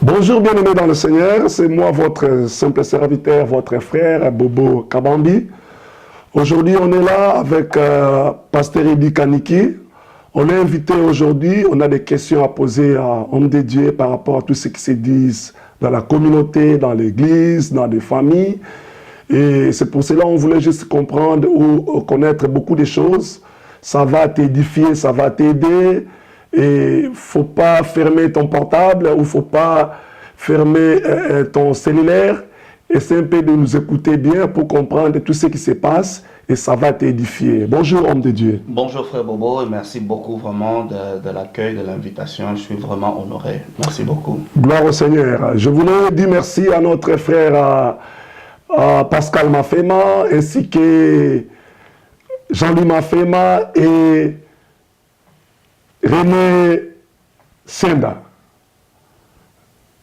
Bonjour bien-aimés dans le Seigneur, c'est moi votre simple serviteur, votre frère Bobo Kabambi. Aujourd'hui on est là avec Pasteur Eddie Kaniki. On est invité aujourd'hui, on a des questions à poser à Homme de Dieu par rapport à tout ce qui se dit dans la communauté, dans l'église, dans les familles. Et c'est pour cela qu'on voulait juste comprendre ou connaître beaucoup de choses. Ça va t'édifier, ça va t'aider. Et il ne faut pas fermer ton portable ou il ne faut pas fermer ton cellulaire. Essaie un peu de nous écouter bien pour comprendre tout ce qui se passe et ça va t'édifier. Bonjour, homme de Dieu. Bonjour, frère Bobo, et merci beaucoup vraiment de l'accueil, de l'invitation. Je suis vraiment honoré. Merci beaucoup. Gloire au Seigneur. Je voulais dire merci à notre frère Pascal Mafema ainsi que Jean-Louis Mafema et René Senda.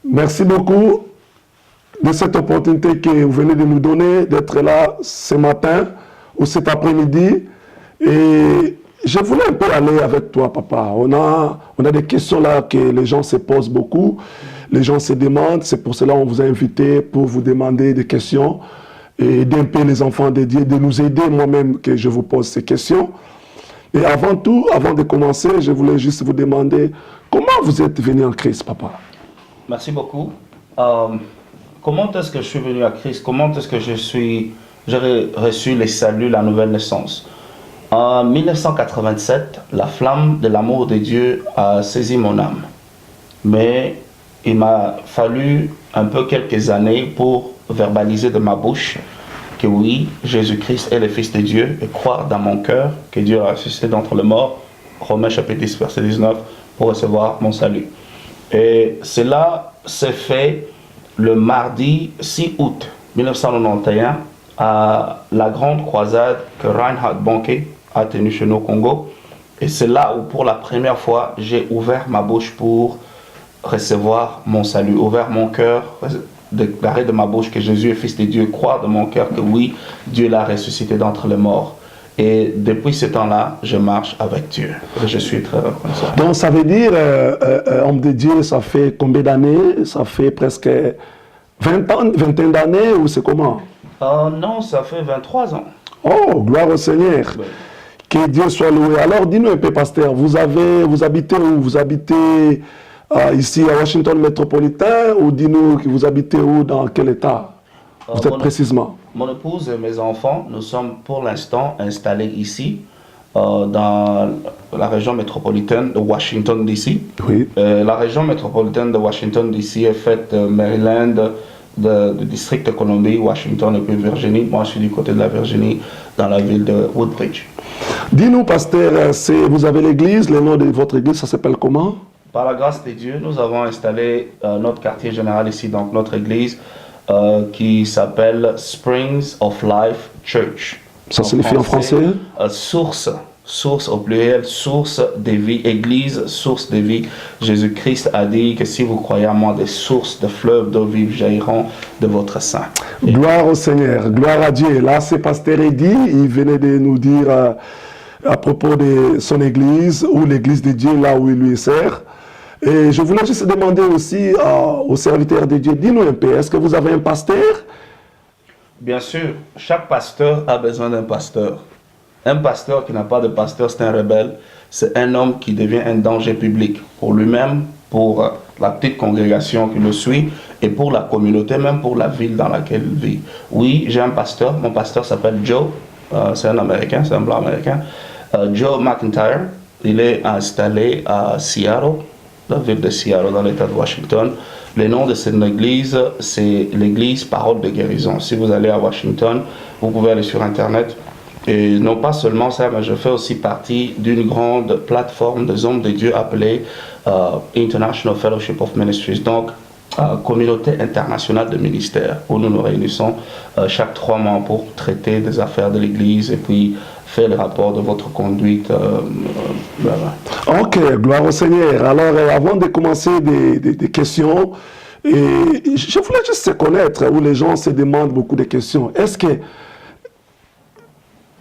Merci beaucoup de cette opportunité que vous venez de nous donner, d'être là ce matin ou cet après-midi. Et je voulais un peu aller avec toi, papa. On a des questions là que les gens se posent beaucoup. Les gens se demandent. C'est pour cela qu'on vous a invité pour vous demander des questions et aider un peu les enfants de Dieu, de nous aider moi-même que je vous pose ces questions. Et avant tout, avant de commencer, je voulais juste vous demander comment vous êtes venu en Christ, papa. Merci beaucoup. Comment est-ce que je suis venu à Christ? Comment est-ce que j'ai reçu les saluts, la nouvelle naissance? En 1987, la flamme de l'amour de Dieu a saisi mon âme. Mais il m'a fallu un peu quelques années pour verbaliser de ma bouche que oui, Jésus-Christ est le Fils de Dieu et croire dans mon cœur que Dieu a ressuscité d'entre les morts, Romains chapitre 10, verset 19, pour recevoir mon salut. Et cela s'est fait le mardi 6 août 1991 à la grande croisade que Reinhard Bonnke a tenue chez nous au Congo. Et c'est là où pour la première fois j'ai ouvert ma bouche pour recevoir mon salut, ouvert mon cœur, déclarer de ma bouche que Jésus est Fils de Dieu, croire de mon cœur que oui, Dieu l'a ressuscité d'entre les morts. Et depuis ce temps-là, je marche avec Dieu. Et je suis très reconnaissant. Donc ça veut dire, homme de Dieu, ça fait combien d'années? Ça fait presque 20 ans, vingtaine d'années ou c'est comment? Non, ça fait 23 ans. Oh, gloire au Seigneur. Oui. Que Dieu soit loué. Alors dis-nous un peu, pasteur, vous habitez où? Vous habitez ici à Washington métropolitain ou dis-nous que vous habitez où, dans quel état? Vous êtes précisément? Mon épouse et mes enfants, nous sommes pour l'instant installés ici, dans la région métropolitaine de Washington, D.C. Oui. La région métropolitaine de Washington, D.C. est faite de Maryland, du district de Columbie, Washington et puis Virginie. Moi, je suis du côté de la Virginie, dans la ville de Woodbridge. Dis-nous, pasteur, vous avez l'église, le nom de votre église, ça s'appelle comment? Par la grâce de Dieu, nous avons installé notre quartier général ici, donc notre église, qui s'appelle Springs of Life Church. Ça signifie en français? Source au pluriel, source de vie, église, source de vie. Jésus-Christ a dit que si vous croyez à moi, des sources de fleuves d'eau vive jailliront de votre sein. Gloire au Seigneur, gloire à Dieu. Là, c'est Pasteur Eddie, il venait de nous dire à propos de son église, ou l'église de Dieu, là où il lui sert. Et je voulais juste demander aussi aux serviteurs de Dieu, dis-nous un peu, est-ce que vous avez un pasteur? Bien sûr, chaque pasteur a besoin d'un pasteur. Un pasteur qui n'a pas de pasteur, c'est un rebelle. C'est un homme qui devient un danger public pour lui-même, pour la petite congrégation qui le suit et pour la communauté, même pour la ville dans laquelle il vit. Oui, j'ai un pasteur. Mon pasteur s'appelle Joe. C'est un Américain, c'est un blanc américain. Joe McIntyre. Il est installé à Seattle, la ville de Seattle, dans l'État de Washington. Le nom de cette église, c'est l'église Parole de guérison. Si vous allez à Washington, vous pouvez aller sur Internet. Et non pas seulement ça, mais je fais aussi partie d'une grande plateforme des hommes de Dieu appelée International Fellowship of Ministries, donc communauté internationale de ministères, où nous nous réunissons chaque 3 mois pour traiter des affaires de l'Église et puis faire le rapport de votre conduite. Ok, gloire au Seigneur. Alors, avant de commencer des questions, et je voulais juste se connaître, où les gens se demandent beaucoup de questions. Est-ce que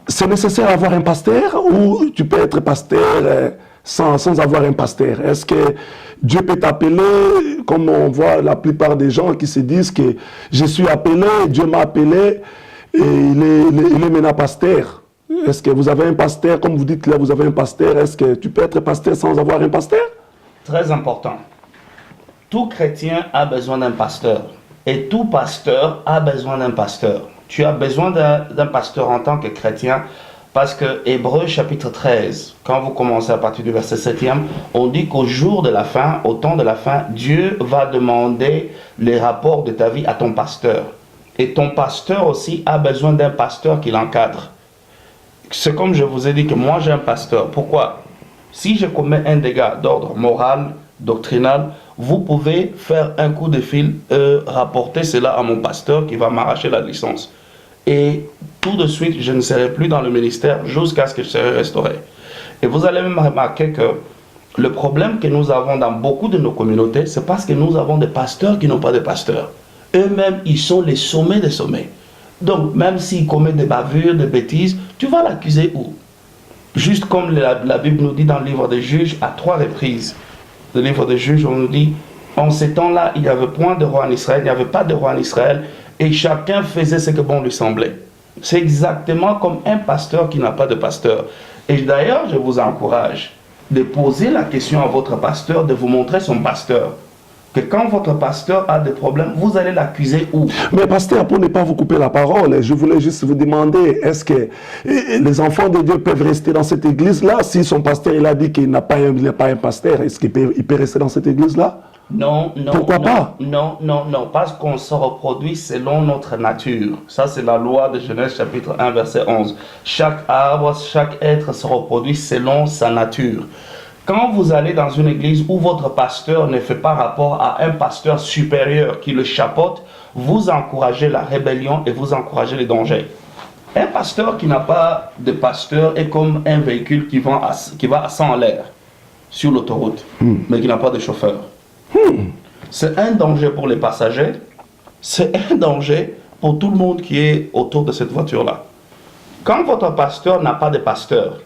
c'est nécessaire d'avoir un pasteur ou tu peux être pasteur sans avoir un pasteur? Est-ce que Dieu peut t'appeler, comme on voit la plupart des gens qui se disent que je suis appelé, Dieu m'a appelé et il est maintenant pasteur? Est-ce que vous avez un pasteur, comme vous dites là, vous avez un pasteur, est-ce que tu peux être pasteur sans avoir un pasteur? Très important. Tout chrétien a besoin d'un pasteur et tout pasteur a besoin d'un pasteur. Tu as besoin d'un pasteur en tant que chrétien parce que Hébreux chapitre 13, quand vous commencez à partir du verset 7e, on dit qu'au jour de la fin, au temps de la fin, Dieu va demander les rapports de ta vie à ton pasteur. Et ton pasteur aussi a besoin d'un pasteur qui l'encadre. C'est comme je vous ai dit que moi j'ai un pasteur. Pourquoi? Si je commets un dégât d'ordre moral, doctrinal, vous pouvez faire un coup de fil, rapporter cela à mon pasteur qui va m'arracher la licence. Et tout de suite, je ne serai plus dans le ministère jusqu'à ce que je serai restauré. Et vous allez même remarquer que le problème que nous avons dans beaucoup de nos communautés, c'est parce que nous avons des pasteurs qui n'ont pas de pasteurs. Eux-mêmes, ils sont les sommets des sommets. Donc, même s'il commet des bavures, des bêtises, tu vas l'accuser où? Juste comme la Bible nous dit dans le livre des Juges, à 3 reprises. Le livre des Juges, on nous dit, en ces temps-là, il n'y avait point de roi en Israël, il n'y avait pas de roi en Israël, et chacun faisait ce que bon lui semblait. C'est exactement comme un pasteur qui n'a pas de pasteur. Et d'ailleurs, je vous encourage de poser la question à votre pasteur, de vous montrer son pasteur. Que quand votre pasteur a des problèmes, vous allez l'accuser où? Mais pasteur, pour ne pas vous couper la parole, je voulais juste vous demander, est-ce que les enfants de Dieu peuvent rester dans cette église-là? Si son pasteur il a dit qu'il n'a pas un pasteur, est-ce qu'il peut rester dans cette église-là? Non, non. Pourquoi pas? Non, parce qu'on se reproduit selon notre nature. Ça, c'est la loi de Genèse chapitre 1, verset 11. Chaque arbre, chaque être se reproduit selon sa nature. Quand vous allez dans une église où votre pasteur ne fait pas rapport à un pasteur supérieur qui le chapeaute, vous encouragez la rébellion et vous encouragez les dangers. Un pasteur qui n'a pas de pasteur est comme un véhicule qui va à 100 à l'air sur l'autoroute, mais qui n'a pas de chauffeur. C'est un danger pour les passagers, c'est un danger pour tout le monde qui est autour de cette voiture-là. Quand votre pasteur n'a pas de pasteur,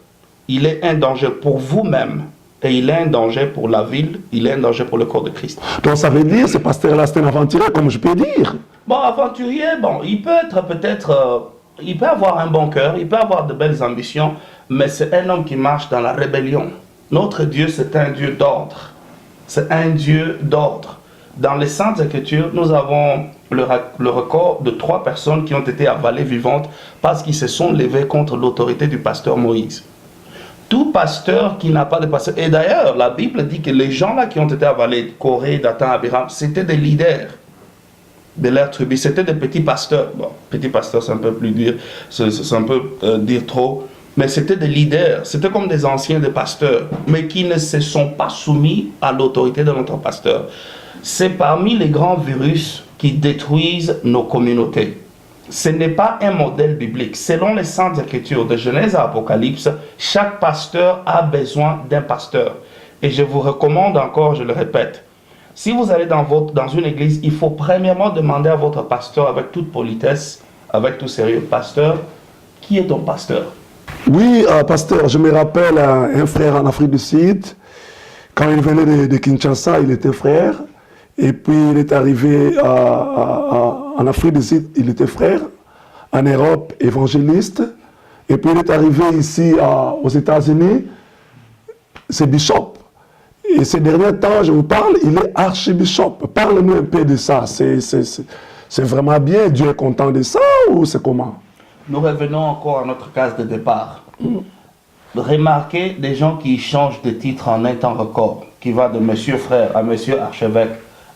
il est un danger pour vous-même. Et il est un danger pour la ville, il est un danger pour le corps de Christ. Donc ça veut dire, ce pasteur-là, c'est un aventurier, comme je peux dire. Bon, aventurier, bon, il peut être peut-être, il peut avoir un bon cœur, il peut avoir de belles ambitions, mais c'est un homme qui marche dans la rébellion. Notre Dieu, c'est un Dieu d'ordre. C'est un Dieu d'ordre. Dans les Saintes Écritures, nous avons le record de 3 personnes qui ont été avalées vivantes parce qu'ils se sont levés contre l'autorité du pasteur Moïse. Tout pasteur qui n'a pas de pasteur, et d'ailleurs la Bible dit que les gens là qui ont été avalés, Corée, Dathan, Abiram, c'était des leaders de leur tribu, c'était des petits pasteurs. Bon, petits pasteurs c'est un peu plus dire, c'est un peu dire trop, mais c'était des leaders, c'était comme des anciens des pasteurs, mais qui ne se sont pas soumis à l'autorité de notre pasteur. C'est parmi les grands virus qui détruisent nos communautés. Ce n'est pas un modèle biblique. Selon les Saintes Écritures de Genèse à Apocalypse, chaque pasteur a besoin d'un pasteur. Et je vous recommande encore, je le répète, si vous allez dans une église, il faut premièrement demander à votre pasteur avec toute politesse, avec tout sérieux, pasteur, qui est ton pasteur? Oui, pasteur, je me rappelle un frère en Afrique du Sud, quand il venait de Kinshasa, il était frère. Et puis il est arrivé en Afrique du Sud, il était frère, en Europe, évangéliste. Et puis il est arrivé ici aux États-Unis, c'est bishop. Et ces derniers temps, je vous parle, il est archibishop. Parle-nous un peu de ça. C'est vraiment bien, Dieu est content de ça ou c'est comment? Nous revenons encore à notre case de départ. Remarquez des gens qui changent de titre en un temps record, qui va de monsieur frère à monsieur archevêque.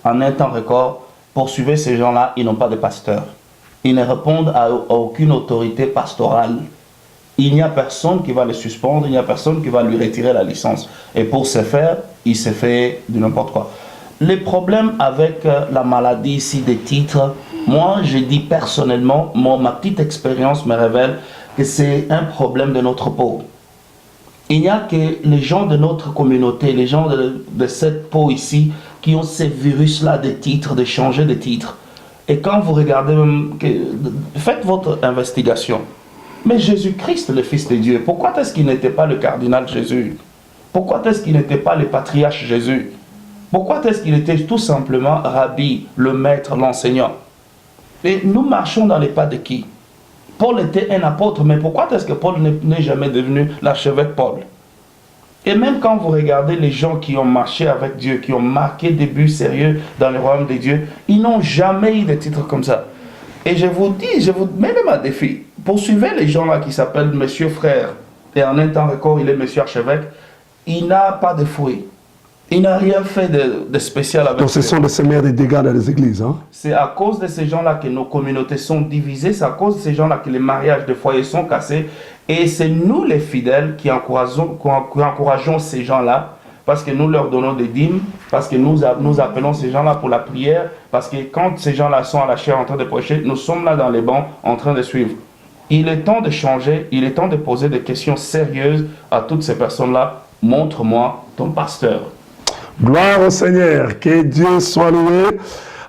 En un temps record, poursuivez ces gens-là, ils n'ont pas de pasteur. Ils ne répondent à aucune autorité pastorale. Il n'y a personne qui va le suspendre, il n'y a personne qui va lui retirer la licence. Et pour ce faire, il se fait de n'importe quoi. Les problèmes avec la maladie ici des titres, moi je dis personnellement, ma petite expérience me révèle que c'est un problème de notre peau. Il n'y a que les gens de notre communauté, les gens de cette peau ici, qui ont ces virus-là des titres, de changer de titre. Et quand vous regardez, faites votre investigation. Mais Jésus-Christ, le Fils de Dieu, pourquoi est-ce qu'il n'était pas le cardinal Jésus? Pourquoi est-ce qu'il n'était pas le patriarche Jésus? Pourquoi est-ce qu'il était tout simplement Rabbi, le maître, l'enseignant? Et nous marchons dans les pas de qui? Paul était un apôtre, mais pourquoi est-ce que Paul n'est jamais devenu l'archevêque Paul? Et même quand vous regardez les gens qui ont marché avec Dieu, qui ont marqué des buts sérieux dans le royaume de Dieu, ils n'ont jamais eu de titre comme ça. Et je vous dis, je vous mets même à défi, poursuivez les gens là qui s'appellent Monsieur Frère, et en un temps record il est Monsieur Archevêque, il n'a pas de fruits. Il n'a rien fait de spécial avec Donc ce sont des semeurs des dégâts dans les églises. Hein? C'est à cause de ces gens-là que nos communautés sont divisées, c'est à cause de ces gens-là que les mariages de foyers sont cassés. Et c'est nous les fidèles qui encourageons ces gens-là, parce que nous leur donnons des dîmes, parce que nous appelons ces gens-là pour la prière, parce que quand ces gens-là sont à la chair en train de prêcher, nous sommes là dans les bancs en train de suivre. Il est temps de changer, il est temps de poser des questions sérieuses à toutes ces personnes-là. Montre-moi ton pasteur. Gloire au Seigneur, que Dieu soit loué.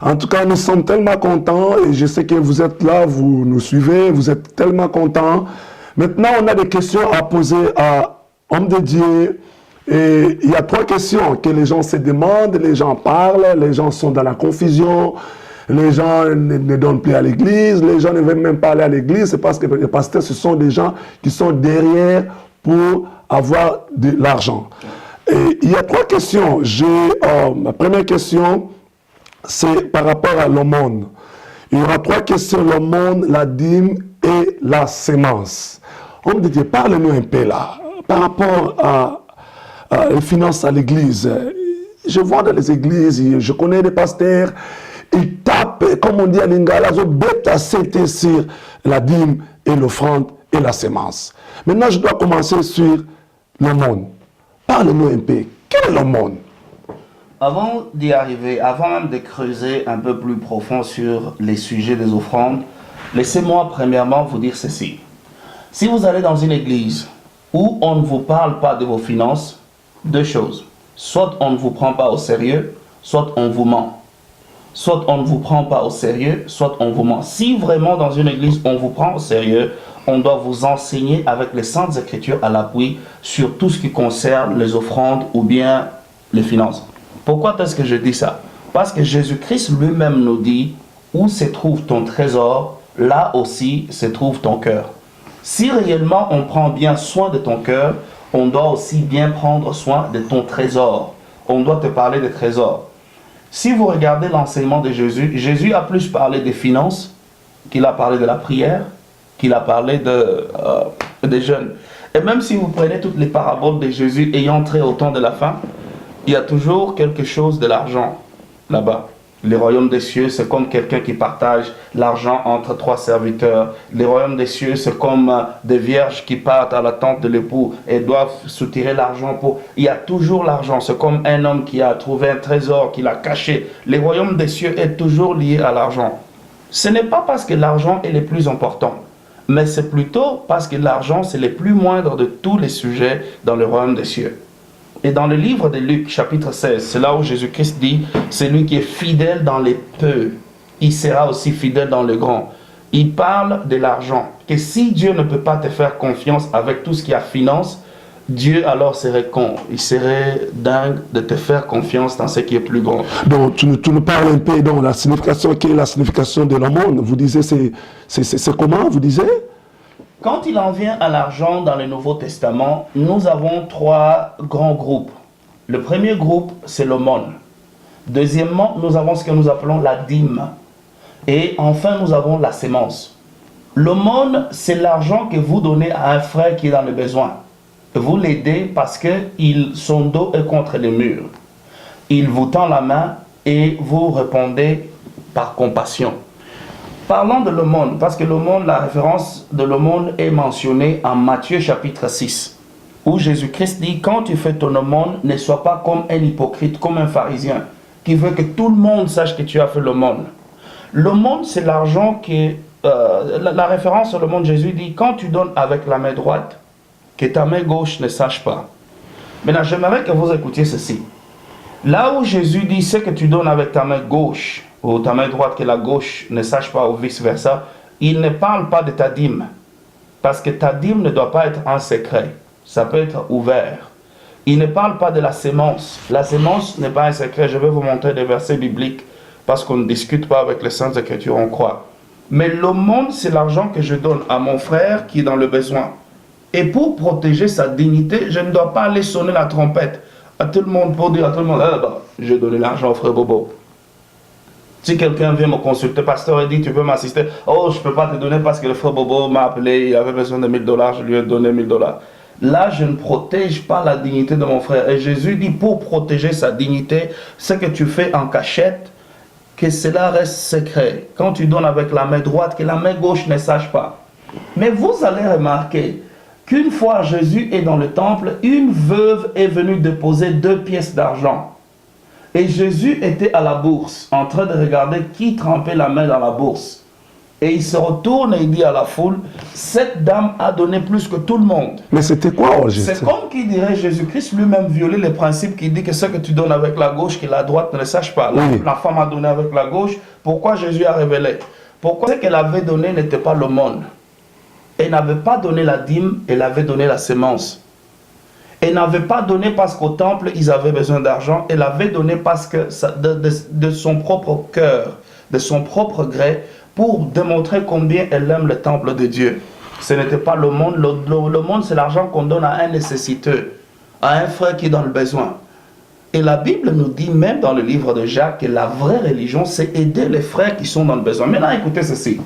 En tout cas, nous sommes tellement contents et je sais que vous êtes là, vous nous suivez, vous êtes tellement contents. Maintenant, on a des questions à poser à homme de Dieu. Et il y a 3 questions que les gens se demandent, les gens parlent, les gens sont dans la confusion, les gens ne donnent plus à l'église, les gens ne veulent même pas aller à l'église. C'est parce que les pasteurs, ce sont des gens qui sont derrière pour avoir de l'argent. Et il y a 3 questions. Ma première question, c'est par rapport à l'aumône. Il y aura 3 questions, l'aumône, la dîme et la sémence. Homme de Dieu, parle-nous un peu là, par rapport à les finances à l'église. Je vois dans les églises, je connais des pasteurs, ils tapent, comme on dit à Lingala, ils ont bête à sauter sur la dîme et l'offrande et la sémence. Maintenant, je dois commencer sur l'aumône. Parle-nous un peu. Quel est l'aumône? Avant d'y arriver, avant même de creuser un peu plus profond sur les sujets des offrandes, laissez-moi premièrement vous dire ceci. Si vous allez dans une église où on ne vous parle pas de vos finances, 2 choses. Soit on ne vous prend pas au sérieux, soit on vous ment. Soit on ne vous prend pas au sérieux, soit on vous ment. Si vraiment dans une église on vous prend au sérieux, on doit vous enseigner avec les Saintes Écritures à l'appui sur tout ce qui concerne les offrandes ou bien les finances. Pourquoi est-ce que je dis ça? Parce que Jésus-Christ lui-même nous dit, où se trouve ton trésor, là aussi se trouve ton cœur. Si réellement on prend bien soin de ton cœur, on doit aussi bien prendre soin de ton trésor. On doit te parler de trésor. Si vous regardez l'enseignement de Jésus, Jésus a plus parlé des finances qu'il a parlé de la prière, qu'il a parlé des jeûnes. Et même si vous prenez toutes les paraboles de Jésus ayant trait au temps de la fin, il y a toujours quelque chose de l'argent là-bas. Le royaume des cieux, c'est comme quelqu'un qui partage l'argent entre 3 serviteurs. Le royaume des cieux, c'est comme des vierges qui partent à la tente de l'époux et doivent soutirer l'argent pour... Il y a toujours l'argent. C'est comme un homme qui a trouvé un trésor, qui l'a caché. Le royaume des cieux est toujours lié à l'argent. Ce n'est pas parce que l'argent est le plus important, mais c'est plutôt parce que l'argent, c'est le plus moindre de tous les sujets dans le royaume des cieux. Et dans le livre de Luc, chapitre 16, c'est là où Jésus-Christ dit, celui qui est fidèle dans les peu, il sera aussi fidèle dans le grand. Il parle de l'argent, que si Dieu ne peut pas te faire confiance avec tout ce qui a finance, Dieu alors serait con, il serait dingue de te faire confiance dans ce qui est plus grand. Donc tu nous parles un peu de la signification, quelle est la signification de l'aumône? Vous disiez, c'est comment, vous disiez? Quand il en vient à l'argent dans le Nouveau Testament, nous avons 3 grands groupes. Le premier groupe, c'est l'aumône. Deuxièmement, nous avons ce que nous appelons la dîme. Et enfin, nous avons la sémence. L'aumône, c'est l'argent que vous donnez à un frère qui est dans le besoin. Vous l'aidez parce que son dos est contre le mur. Il vous tend la main et vous répondez par compassion. Parlons de l'aumône, parce que l'aumône, la référence de l'aumône est mentionnée en Matthieu chapitre 6, où Jésus-Christ dit, quand tu fais ton aumône, ne sois pas comme un hypocrite, comme un pharisien, qui veut que tout le monde sache que tu as fait l'aumône. L'aumône, c'est l'argent qui... la référence sur l'aumône, Jésus dit, quand tu donnes avec la main droite, que ta main gauche ne sache pas. Maintenant, j'aimerais que vous écoutiez ceci. Là où Jésus dit, ce que tu donnes avec ta main gauche, ou ta main droite que la gauche ne sache pas, ou vice-versa, il ne parle pas de ta dîme. Parce que ta dîme ne doit pas être en secret. Ça peut être ouvert. Il ne parle pas de la sémence. La sémence n'est pas un secret. Je vais vous montrer des versets bibliques parce qu'on ne discute pas avec les Saintes Écritures, on croit. Mais l'aumône, c'est l'argent que je donne à mon frère qui est dans le besoin. Et pour protéger sa dignité, je ne dois pas aller sonner la trompette à tout le monde pour dire à tout le monde, ah, bah, j'ai donné l'argent au frère Bobo. Si quelqu'un vient me consulter, pasteur, et dit, tu peux m'assister, oh, je ne peux pas te donner parce que le frère Bobo m'a appelé, il avait besoin de 1000 $, je lui ai donné 1000 $. Là, je ne protège pas la dignité de mon frère. Et Jésus dit, pour protéger sa dignité, ce que tu fais en cachette, que cela reste secret. Quand tu donnes avec la main droite, que la main gauche ne sache pas. Mais vous allez remarquer qu'une fois Jésus est dans le temple, une veuve est venue déposer 2 pièces d'argent. Et Jésus était à la bourse, en train de regarder qui trempait la main dans la bourse. Et il se retourne et il dit à la foule, cette dame a donné plus que tout le monde. Mais c'était quoi, Roger? C'est comme qui dirait Jésus-Christ lui-même violer les principes qui dit que ce que tu donnes avec la gauche, que la droite ne le sache pas. Oui. La femme a donné avec la gauche. Pourquoi Jésus a révélé? Pourquoi ce qu'elle avait donné n'était pas l'aumône? Elle n'avait pas donné la dîme, elle avait donné la sémence. Elle n'avait pas donné parce qu'au temple, ils avaient besoin d'argent. Elle avait donné parce que de son propre cœur, de son propre gré, pour démontrer combien elle aime le temple de Dieu. Ce n'était pas le monde. Le monde, c'est l'argent qu'on donne à un nécessiteux, à un frère qui est dans le besoin. Et la Bible nous dit, même dans le livre de Jacques, que la vraie religion, c'est aider les frères qui sont dans le besoin. Maintenant, écoutez ceci.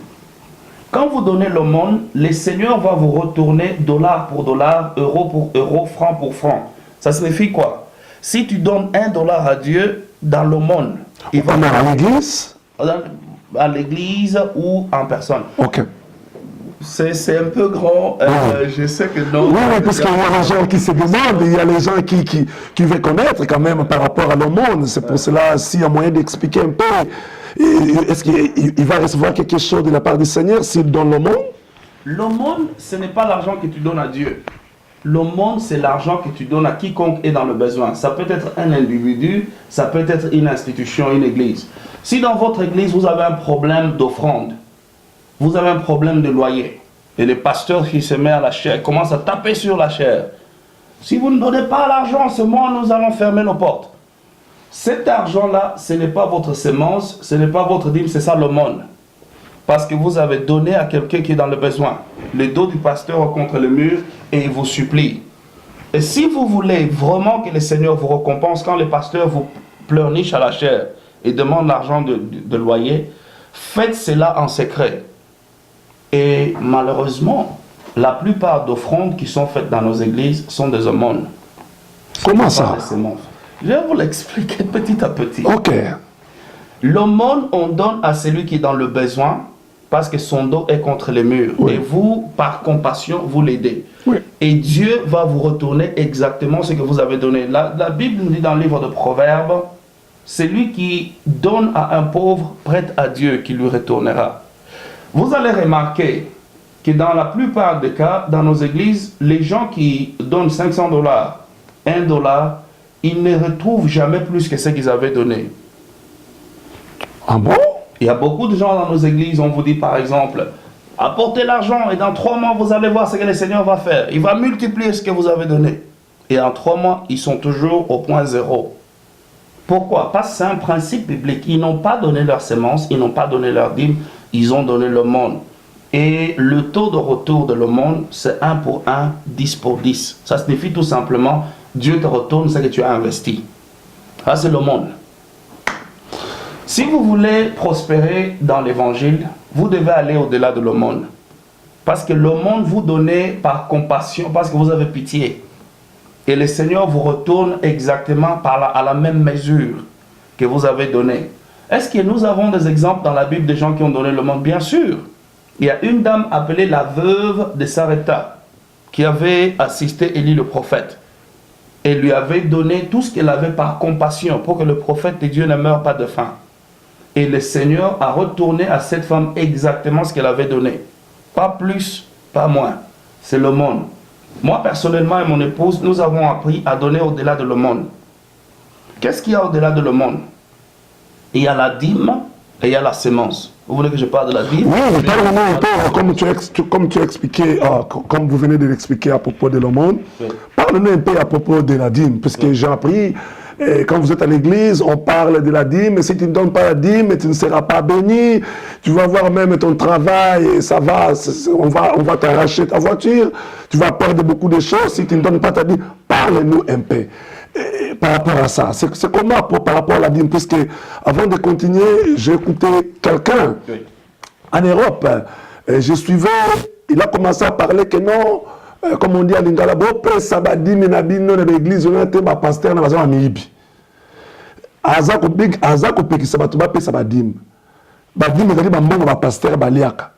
Quand vous donnez l'aumône, le Seigneur va vous retourner dollar pour dollar, euro pour euro, franc pour franc. Ça signifie quoi? Si tu donnes $1 à Dieu dans l'aumône, il va à l'église? À l'église ou en personne. Ok. C'est un peu grand, je sais que non. Oui, parce qu'il y a les gens qui se demandent, il y a les gens qui veulent connaître quand même par rapport à l'aumône. C'est pour cela, s'il y a moyen d'expliquer un peu, est-ce qu'il va recevoir quelque chose de la part du Seigneur s'il donne l'aumône? L'aumône, ce n'est pas l'argent que tu donnes à Dieu. L'aumône, c'est l'argent que tu donnes à quiconque est dans le besoin. Ça peut être un individu, ça peut être une institution, une église. Si dans votre église, vous avez un problème d'offrande, vous avez un problème de loyer, et le pasteur qui se met à la chair commence à taper sur la chair. Si vous ne donnez pas l'argent, ce mois, nous allons fermer nos portes. Cet argent-là, ce n'est pas votre sémence, ce n'est pas votre dîme, c'est ça l'aumône. Parce que vous avez donné à quelqu'un qui est dans le besoin. Le dos du pasteur est contre le mur et il vous supplie. Et si vous voulez vraiment que le Seigneur vous récompense, quand le pasteur vous pleurniche à la chair et demande l'argent de loyer, faites cela en secret. Et malheureusement, la plupart d'offrandes qui sont faites dans nos églises sont des aumônes. Comment ça? Je vais vous l'expliquer petit à petit. Ok. L'aumône, on donne à celui qui est dans le besoin parce que son dos est contre les murs. Oui. Et vous, par compassion, vous l'aidez. Oui. Et Dieu va vous retourner exactement ce que vous avez donné. La Bible nous dit dans le livre de Proverbes, celui qui donne à un pauvre prête à Dieu qui lui retournera. Vous allez remarquer que dans la plupart des cas, dans nos églises, les gens qui donnent $500, $1, ils ne retrouvent jamais plus que ce qu'ils avaient donné. Ah bon? Il y a beaucoup de gens dans nos églises, on vous dit par exemple, apportez l'argent et dans 3 mois, vous allez voir ce que le Seigneur va faire. Il va multiplier ce que vous avez donné. Et en 3 mois, ils sont toujours au point zéro. Pourquoi? Parce que c'est un principe biblique. Ils n'ont pas donné leur sémence, ils n'ont pas donné leur dîme, ils ont donné l'aumône. Et le taux de retour de l'aumône, c'est 1 pour 1, 10 pour 10. Ça signifie tout simplement, Dieu te retourne ce que tu as investi. Ça, c'est l'aumône. Si vous voulez prospérer dans l'évangile, vous devez aller au-delà de l'aumône. Parce que l'aumône, vous donnez par compassion, parce que vous avez pitié. Et le Seigneur vous retourne exactement à la même mesure que vous avez donné. Est-ce que nous avons des exemples dans la Bible de gens qui ont donné l'aumône? Bien sûr. Il y a une dame appelée la veuve de Sarepta qui avait assisté Élie le prophète. Et lui avait donné tout ce qu'elle avait par compassion pour que le prophète de Dieu ne meure pas de faim. Et le Seigneur a retourné à cette femme exactement ce qu'elle avait donné. Pas plus, pas moins. C'est l'aumône. Moi, personnellement, et mon épouse, nous avons appris à donner au-delà de l'aumône. Qu'est-ce qu'il y a au-delà de l'aumône? Il y a la dîme et il y a la sémence. Vous voulez que je parle de la dîme? Oui, parle-moi un peu, comme tu as expliqué, comme vous venez de l'expliquer à propos de l'aumône. Oui. Parle-nous un peu à propos de la dîme, parce que j'ai appris, quand vous êtes à l'église, on parle de la dîme, et si tu ne donnes pas la dîme, tu ne seras pas béni, tu vas voir même ton travail, et ça va, on va t'arracher ta voiture, tu vas perdre beaucoup de choses si tu ne donnes pas ta dîme. Parle-nous un peu par rapport à ça. C'est comment par rapport à la dîme, puisque avant de continuer, j'ai écouté quelqu'un en Europe, je suivais, il a commencé à parler que non, comme on dit à Lingala, ça va dîme na bino na l'église, on a été pasteur na bazan amiibi. Azako pekisa bato ba pesa ba dîme. Ba dîme ezali ba mbongo ba pasteur ba liaka.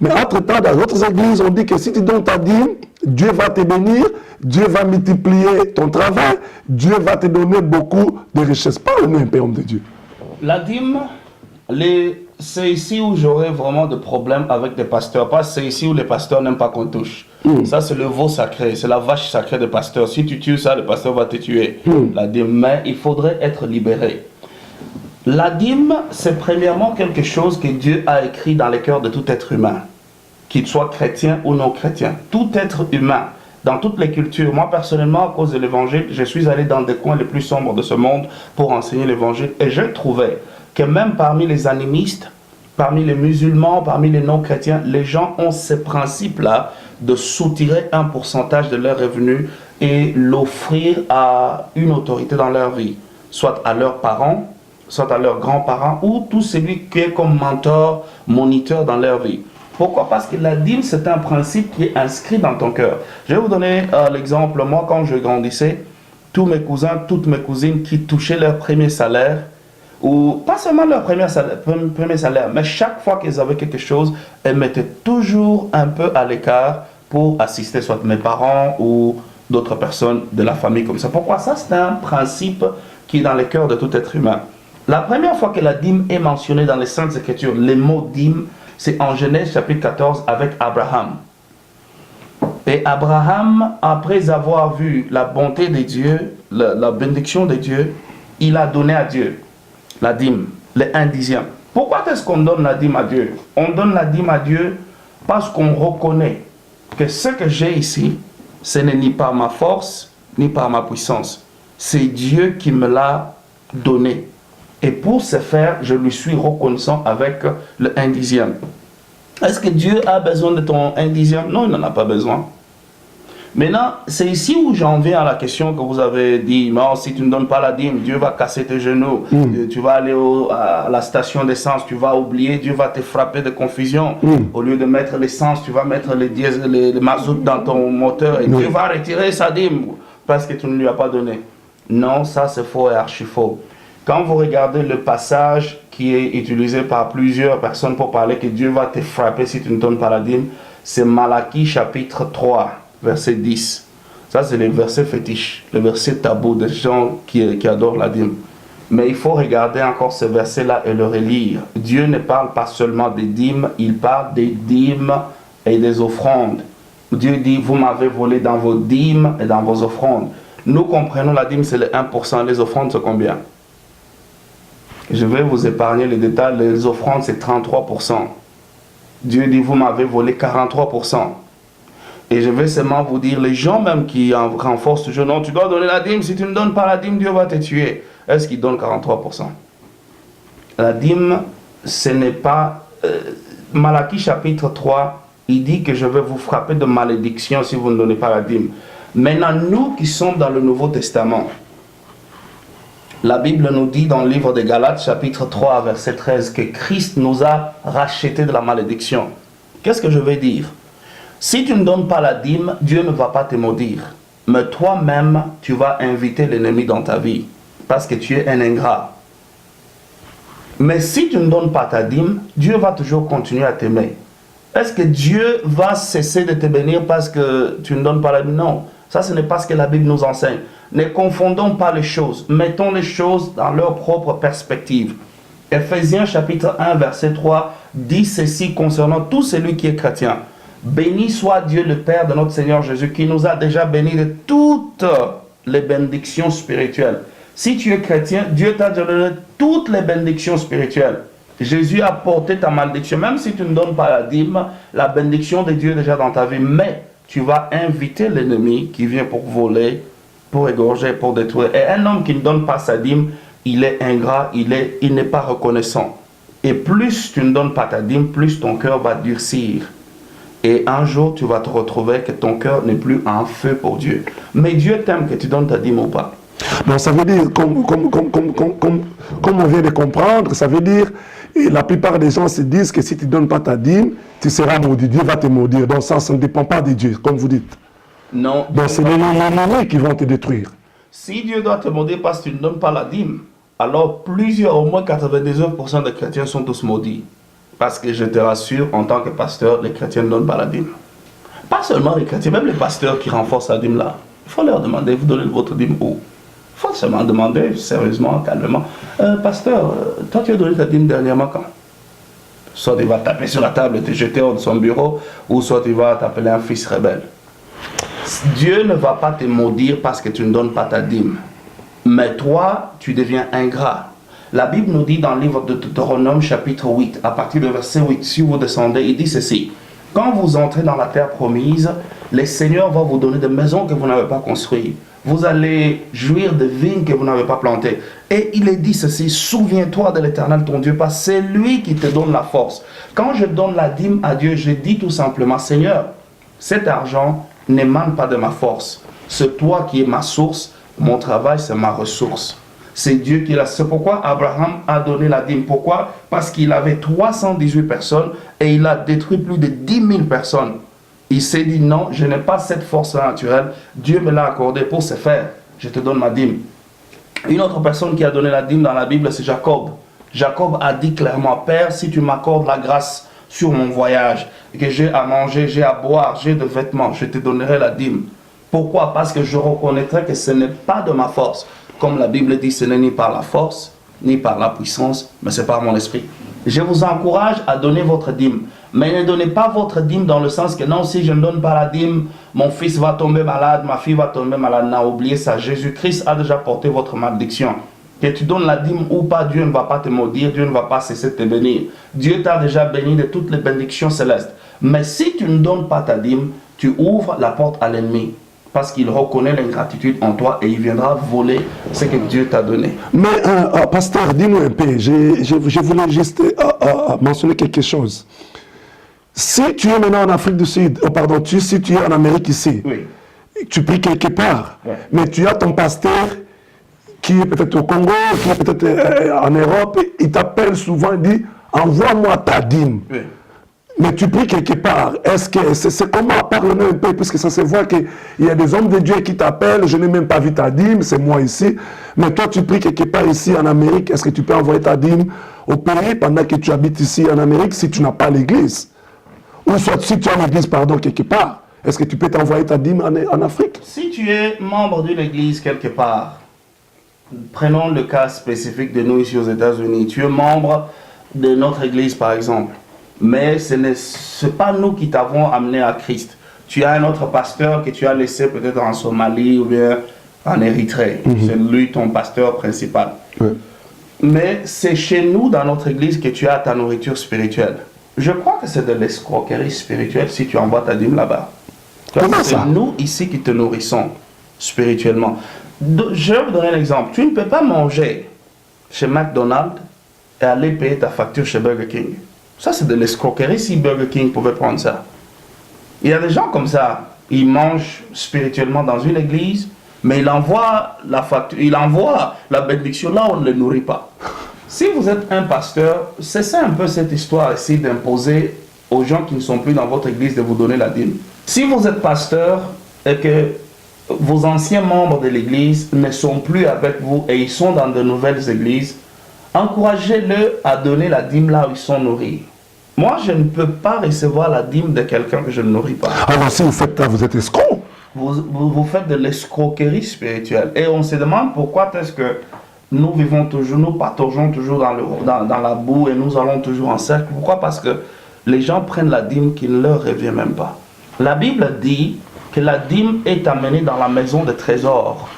Mais entre-temps, dans d'autres églises, on dit que si tu donnes ta dîme, Dieu va te bénir, Dieu va multiplier ton travail, Dieu va te donner beaucoup de richesses. Parle-nous un peu, homme de Dieu. La dîme, c'est ici où j'aurais vraiment de problèmes avec des pasteurs. Parce que c'est ici où les pasteurs n'aiment pas qu'on touche. Ça, c'est le veau sacré, c'est la vache sacrée des pasteurs. Si tu tues ça, le pasteur va te tuer. La dîme, mais il faudrait être libéré. La dîme, c'est premièrement quelque chose que Dieu a écrit dans les cœurs de tout être humain, qu'il soit chrétien ou non chrétien. Tout être humain, dans toutes les cultures. Moi, personnellement, à cause de l'évangile, je suis allé dans des coins les plus sombres de ce monde pour enseigner l'évangile. Et je trouvais que même parmi les animistes, parmi les musulmans, parmi les non-chrétiens, les gens ont ce principe-là de soutirer un pourcentage de leurs revenus et l'offrir à une autorité dans leur vie, soit à leurs parents, soit à leurs grands-parents, ou tout celui qui est comme mentor, moniteur dans leur vie. Pourquoi? Parce que la dîme, c'est un principe qui est inscrit dans ton cœur. Je vais vous donner l'exemple. Moi, quand je grandissais, tous mes cousins, toutes mes cousines qui touchaient leur premier salaire, ou pas seulement leur premier salaire, mais chaque fois qu'ils avaient quelque chose, elles mettaient toujours un peu à l'écart pour assister soit mes parents ou d'autres personnes de la famille comme ça. Pourquoi? Ça, c'est un principe qui est dans le cœur de tout être humain. La première fois que la dîme est mentionnée dans les Saintes Écritures, les mots dîme, c'est en Genèse chapitre 14 avec Abraham. Et Abraham, après avoir vu la bonté de Dieu, la bénédiction de Dieu, il a donné à Dieu la dîme, les 1 dixième. Pourquoi est-ce qu'on donne la dîme à Dieu? On donne la dîme à Dieu parce qu'on reconnaît que ce que j'ai ici, ce n'est ni par ma force, ni par ma puissance. C'est Dieu qui me l'a donné. Et pour ce faire, je lui suis reconnaissant avec le 1 dixième. Est-ce que Dieu a besoin de ton 1 dixième? Non, il n'en a pas besoin. Maintenant, c'est ici où j'en viens à la question que vous avez dit. Non, si tu ne donnes pas la dîme, Dieu va casser tes genoux. Tu vas aller à la station d'essence, tu vas oublier, Dieu va te frapper de confusion. Au lieu de mettre l'essence, tu vas mettre le mazout dans ton moteur et Dieu va retirer sa dîme parce que tu ne lui as pas donné. Non, ça c'est faux et archi faux. Quand vous regardez le passage qui est utilisé par plusieurs personnes pour parler que Dieu va te frapper si tu ne donnes pas la dîme, c'est Malachie chapitre 3, verset 10. Ça, c'est le verset fétiche, le verset tabou des gens qui adorent la dîme. Mais il faut regarder encore ce verset-là et le relire. Dieu ne parle pas seulement des dîmes, il parle des dîmes et des offrandes. Dieu dit, vous m'avez volé dans vos dîmes et dans vos offrandes. Nous comprenons la dîme, c'est le 1%, les offrandes, c'est combien? Je vais vous épargner les détails, les offrandes, c'est 33%. Dieu dit, vous m'avez volé 43%. Et je vais seulement vous dire, les gens même qui renforcent toujours, non, tu dois donner la dîme, si tu ne donnes pas la dîme, Dieu va te tuer. Est-ce qu'ils donnent 43%? La dîme, ce n'est pas... Malachie chapitre 3, il dit que je vais vous frapper de malédiction si vous ne donnez pas la dîme. Maintenant, nous qui sommes dans le Nouveau Testament, la Bible nous dit dans le livre de Galates, chapitre 3, verset 13, que Christ nous a rachetés de la malédiction. Qu'est-ce que je veux dire? Si tu ne donnes pas la dîme, Dieu ne va pas te maudire. Mais toi-même, tu vas inviter l'ennemi dans ta vie, parce que tu es un ingrat. Mais si tu ne donnes pas ta dîme, Dieu va toujours continuer à t'aimer. Est-ce que Dieu va cesser de te bénir parce que tu ne donnes pas la dîme? Non. Ça, ce n'est pas ce que la Bible nous enseigne. Ne confondons pas les choses. Mettons les choses dans leur propre perspective. Ephésiens chapitre 1, verset 3 dit ceci concernant tout celui qui est chrétien. Béni soit Dieu le Père de notre Seigneur Jésus qui nous a déjà bénis de toutes les bénédictions spirituelles. Si tu es chrétien, Dieu t'a donné toutes les bénédictions spirituelles. Jésus a porté ta malédiction. Même si tu ne donnes pas la dîme, la bénédiction de Dieu est déjà dans ta vie. Mais tu vas inviter l'ennemi qui vient pour voler, pour égorger, pour détruire. Et un homme qui ne donne pas sa dîme, il est ingrat, il n'est pas reconnaissant. Et plus tu ne donnes pas ta dîme, plus ton cœur va durcir. Et un jour, tu vas te retrouver que ton cœur n'est plus en feu pour Dieu. Mais Dieu t'aime que tu donnes ta dîme ou pas. Donc ça veut dire, comme on vient de comprendre, ça veut dire, et la plupart des gens se disent que si tu ne donnes pas ta dîme, tu seras maudit. Dieu va te maudire. Donc ça ne dépend pas de Dieu, comme vous dites. Non. Donc c'est les ennemis qui vont te détruire. Si Dieu doit te maudire parce que tu ne donnes pas la dîme, alors au moins 99% des chrétiens sont tous maudits. Parce que je te rassure, en tant que pasteur, les chrétiens ne donnent pas la dîme. Pas seulement les chrétiens, même les pasteurs qui renforcent la dîme là. Il faut leur demander, vous donnez votre dîme où? Il faut seulement demander, sérieusement, calmement. Pasteur, toi tu as donné ta dîme dernièrement quand? Soit il va taper sur la table et te jeter hors de son bureau, ou soit il va t'appeler un fils rebelle. Dieu ne va pas te maudire parce que tu ne donnes pas ta dîme. Mais toi, tu deviens ingrat. La Bible nous dit dans le livre de Deutéronome chapitre 8, à partir du verset 8, si vous descendez, il dit ceci. Quand vous entrez dans la terre promise, le Seigneur va vous donner des maisons que vous n'avez pas construites. Vous allez jouir de vignes que vous n'avez pas plantées. Et il est dit ceci, souviens-toi de l'Éternel ton Dieu, parce que c'est lui qui te donne la force. Quand je donne la dîme à Dieu, je dis tout simplement, Seigneur, cet argent n'émane pas de ma force. C'est toi qui es ma source, mon travail c'est ma ressource. C'est Dieu qui l'a. C'est pourquoi Abraham a donné la dîme. Pourquoi? Parce qu'il avait 318 personnes et il a détruit plus de 10 000 personnes. Il s'est dit non, je n'ai pas cette force-là naturelle. Dieu me l'a accordé pour ce faire. Je te donne ma dîme. Une autre personne qui a donné la dîme dans la Bible, c'est Jacob. Jacob a dit clairement, Père, si tu m'accordes la grâce sur mon voyage, et que j'ai à manger, j'ai à boire, j'ai de vêtements, je te donnerai la dîme. Pourquoi? Parce que je reconnaîtrai que ce n'est pas de ma force. Comme la Bible dit, ce n'est ni par la force, ni par la puissance, mais c'est par mon esprit. Je vous encourage à donner votre dîme. Mais ne donnez pas votre dîme dans le sens que non, si je ne donne pas la dîme, mon fils va tomber malade, ma fille va tomber malade. Non, oubliez ça. Jésus-Christ a déjà porté votre malédiction. Que tu donnes la dîme ou pas, Dieu ne va pas te maudire, Dieu ne va pas cesser de te bénir. Dieu t'a déjà béni de toutes les bénédictions célestes. Mais si tu ne donnes pas ta dîme, tu ouvres la porte à l'ennemi. Parce qu'il reconnaît l'ingratitude en toi et il viendra voler ce que Dieu t'a donné. Mais, pasteur, dis-nous un peu, je voulais juste mentionner quelque chose. Si tu es maintenant en Afrique du Sud, si tu es en Amérique ici, Oui. tu pries quelque part, Ouais. mais tu as ton pasteur qui est peut-être au Congo, qui est peut-être en Europe, il t'appelle souvent, il dit, envoie-moi ta dîme. Oui. Mais tu pries quelque part. Est-ce que c'est comment? Parle-nous un peu, puisque ça se voit qu'il y a des hommes de Dieu qui t'appellent. Je n'ai même pas vu ta dîme, c'est moi ici. Mais toi, tu pries quelque part ici en Amérique. Est-ce que tu peux envoyer ta dîme au pays pendant que tu habites ici en Amérique si tu n'as pas l'église? Ou soit si tu as l'église, quelque part. Est-ce que tu peux t'envoyer ta dîme en Afrique? Si tu es membre d'une église quelque part, prenons le cas spécifique de nous ici aux États-Unis. Tu es membre de notre église par exemple. Mais ce n'est pas nous qui t'avons amené à Christ. Tu as un autre pasteur que tu as laissé peut-être en Somalie ou bien en Érythrée. C'est lui ton pasteur principal. Oui. Mais c'est chez nous, dans notre église, que tu as ta nourriture spirituelle. Je crois que c'est de l'escroquerie spirituelle si tu envoies ta dîme là-bas. Comment ça? C'est nous ici qui te nourrissons spirituellement. Je vais vous donner un exemple. Tu ne peux pas manger chez McDonald's et aller payer ta facture chez Burger King. Ça, c'est de l'escroquerie si Burger King pouvait prendre ça. Il y a des gens comme ça. Ils mangent spirituellement dans une église, mais il envoie la facture, il envoie la bénédiction là où on ne le nourrit pas. Si vous êtes un pasteur, c'est ça un peu cette histoire, essayer d'imposer aux gens qui ne sont plus dans votre église de vous donner la dîme. Si vous êtes pasteur et que vos anciens membres de l'église ne sont plus avec vous et ils sont dans de nouvelles églises, encouragez-le à donner la dîme là où ils sont nourris. Moi, je ne peux pas recevoir la dîme de quelqu'un que je ne nourris pas. Alors si vous faites ça, vous êtes escroc. Vous faites de l'escroquerie spirituelle. Et on se demande pourquoi est-ce que nous vivons toujours, nous pataugeons toujours dans la boue et nous allons toujours en cercle. Pourquoi? Parce que les gens prennent la dîme qui ne leur revient même pas. La Bible dit que la dîme est amenée dans la maison des trésors.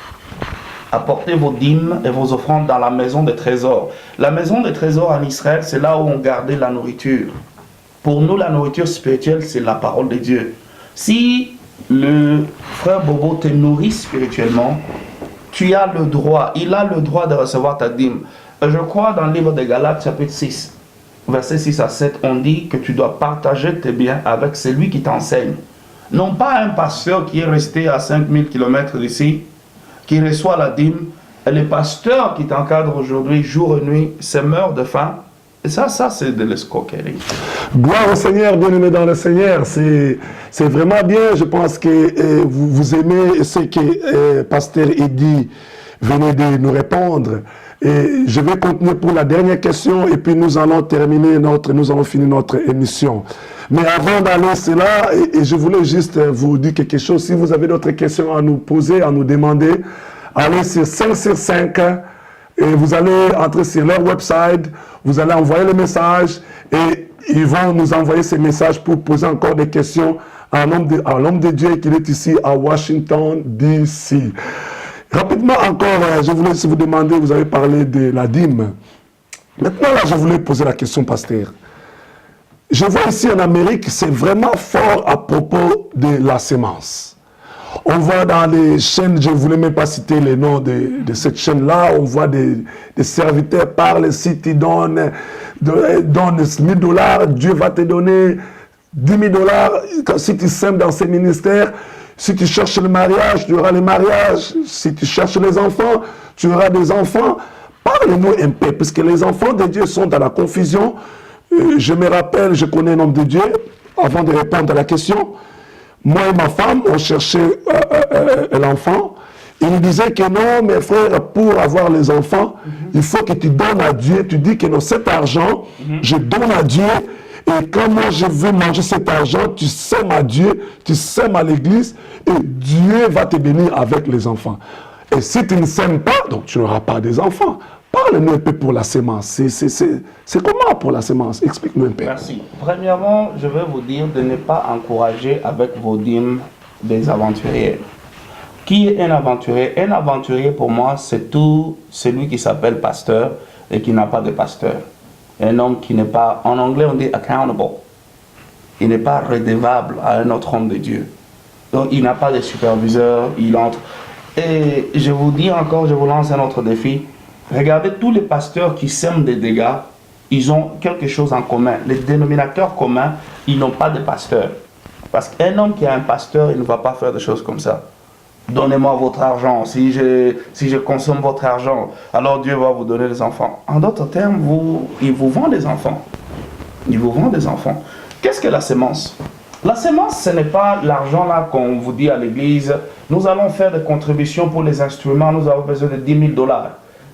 apportez vos dîmes et vos offrandes dans la maison des trésors. La maison des trésors en Israël, c'est là où on gardait la nourriture. Pour nous, la nourriture spirituelle, c'est la parole de Dieu. Si le frère Bobo te nourrit spirituellement, tu as le droit, il a le droit de recevoir ta dîme. Je crois dans le livre de Galates, chapitre 6, versets 6 à 7, on dit que tu dois partager tes biens avec celui qui t'enseigne. Non pas un pasteur qui est resté à 5000 km d'ici, qui reçoit la dîme, et les pasteurs qui t'encadrent aujourd'hui, jour et nuit, se meurent de faim. Et ça c'est de l'escroquerie. Gloire au Seigneur, bien-aimé dans le Seigneur. C'est vraiment bien. Je pense que vous aimez ce que Pasteur Eddy venait de nous répondre. Et je vais continuer pour la dernière question et puis nous allons finir notre émission. Mais avant d'aller cela, et je voulais juste vous dire quelque chose. Si vous avez d'autres questions à nous poser, à nous demander, allez sur 5 sur 5 et vous allez entrer sur leur website, vous allez envoyer le message et ils vont nous envoyer ces messages pour poser encore des questions à l'homme de Dieu qui est ici à Washington, D.C. Rapidement encore, je voulais vous demander, vous avez parlé de la dîme. Maintenant, là, je voulais poser la question, pasteur. Je vois ici en Amérique, c'est vraiment fort à propos de la sémence. On voit dans les chaînes, je ne voulais même pas citer les noms de cette chaîne-là, on voit des serviteurs parlent, si tu donnes $1,000, Dieu va te donner $10,000. Si tu sèmes dans ces ministères, si tu cherches le mariage, tu auras le mariage. Si tu cherches les enfants, tu auras des enfants. Parle-nous un peu, parce que les enfants de Dieu sont dans la confusion. Je me rappelle, je connais un homme de Dieu, avant de répondre à la question. Moi et ma femme, on cherchait l'enfant. Il nous disait que non, mes frères, pour avoir les enfants, il faut que tu donnes à Dieu. Tu dis que non, cet argent, je donne à Dieu. Et quand moi je veux manger cet argent, tu sèmes à Dieu, tu sèmes à l'église, et Dieu va te bénir avec les enfants. Et si tu ne sèmes pas, donc tu n'auras pas des enfants. Parle-nous un peu pour la sémence. C'est comment pour la sémence? Explique-nous un peu. Merci. Premièrement, je vais vous dire de ne pas encourager avec vos dîmes des aventuriers. Qui est un aventurier? Un aventurier, pour moi, c'est tout celui qui s'appelle pasteur et qui n'a pas de pasteur. Un homme qui n'est pas, en anglais on dit accountable. Il n'est pas redevable à un autre homme de Dieu. Donc il n'a pas de superviseur, il entre. Et je vous dis encore, je vous lance un autre défi. Regardez tous les pasteurs qui sèment des dégâts, ils ont quelque chose en commun. Les dénominateurs communs, ils n'ont pas de pasteur. Parce qu'un homme qui a un pasteur, il ne va pas faire des choses comme ça. Donnez-moi votre argent. Si je consomme votre argent, alors Dieu va vous donner des enfants. En d'autres termes, il vous vend des enfants. Il vous vend des enfants. Qu'est-ce que la sémence? La sémence, ce n'est pas l'argent là qu'on vous dit à l'église. Nous allons faire des contributions pour les instruments. Nous avons besoin de $10,000.